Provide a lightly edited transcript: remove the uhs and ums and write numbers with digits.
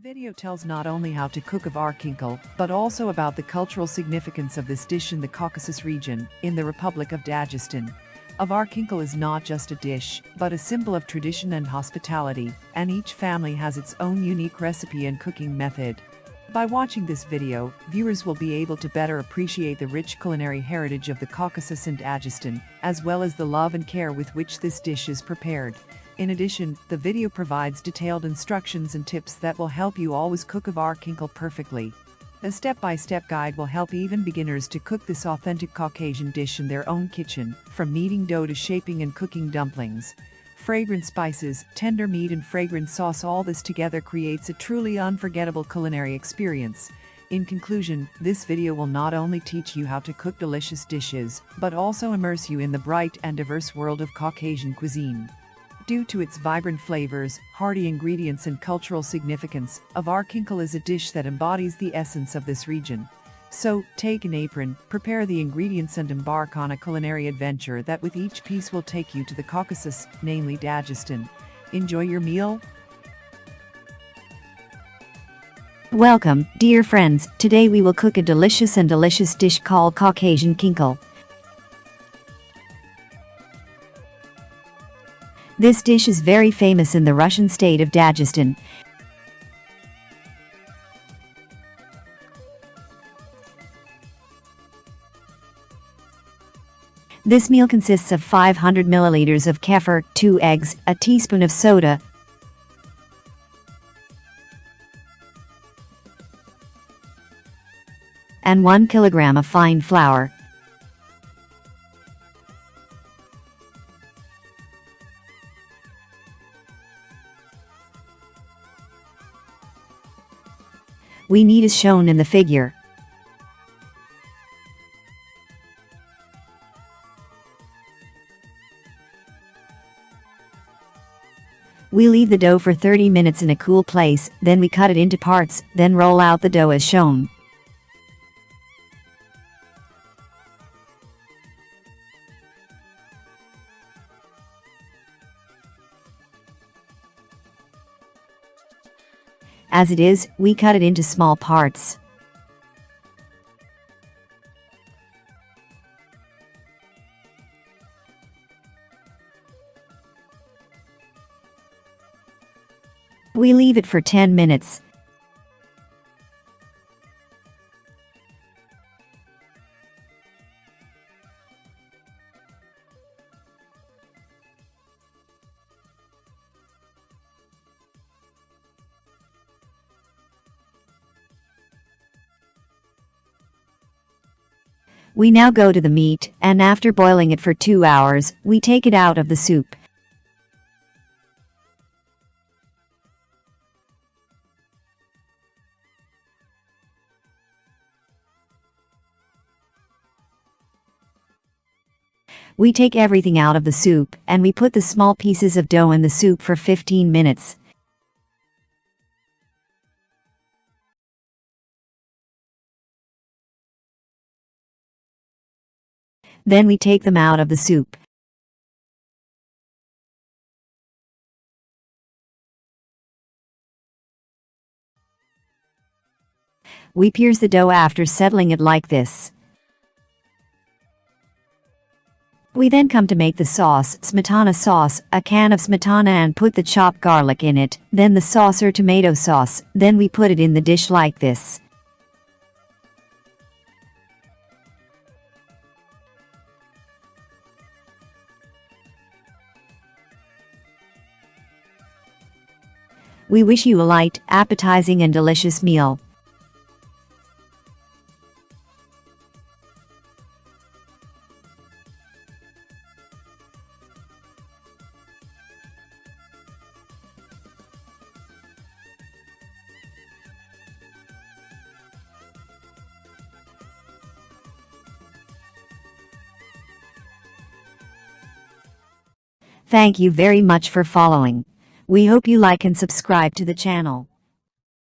video tells not only how to cook Avar khinkal, but also about the cultural significance of this dish in the Caucasus region, in the Republic of Dagestan. Avar khinkal is not just a dish, but a symbol of tradition and hospitality, and each family has its own unique recipe and cooking method. By watching this video, viewers will be able to better appreciate the rich culinary heritage of the Caucasus and Dagestan, as well as the love and care with which this dish is prepared. In addition, the video provides detailed instructions and tips that will help you always cook Avar khinkal perfectly. A step-by-step guide will help even beginners to cook this authentic Caucasian dish in their own kitchen, from kneading dough to shaping and cooking dumplings. Fragrant spices, tender meat and fragrant sauce, all this together creates a truly unforgettable culinary experience. In conclusion, this video will not only teach you how to cook delicious dishes, but also immerse you in the bright and diverse world of Caucasian cuisine. Due to its vibrant flavors, hearty ingredients and cultural significance, Avar khinkal is a dish that embodies the essence of this region. So, take an apron, prepare the ingredients and embark on a culinary adventure that with each piece will take you to the Caucasus, namely Dagestan. Enjoy your meal. Welcome, dear friends. Today we will cook a delicious dish called Caucasian khinkal. This dish is very famous in the Russian state of Dagestan. This meal consists of 500 milliliters of kefir, 2 eggs, a teaspoon of soda, and 1 kilogram of fine flour. We need as shown in the figure. We leave the dough for 30 minutes in a cool place, then we cut it into parts, then roll out the dough as shown. As it is, we cut it into small parts. We leave it for 10 minutes. We now go to the meat, and after boiling it for 2 hours, we take it out of the soup. We take everything out of the soup, and we put the small pieces of dough in the soup for 15 minutes. Then we take them out of the soup. We pierce the dough after settling it like this. We then come to make the sauce, smetana sauce, a can of smetana, and put the chopped garlic in it, then the sauce or tomato sauce, then we put it in the dish like this. We wish you a light, appetizing and delicious meal. Thank you very much for following. We hope you like and subscribe to the channel.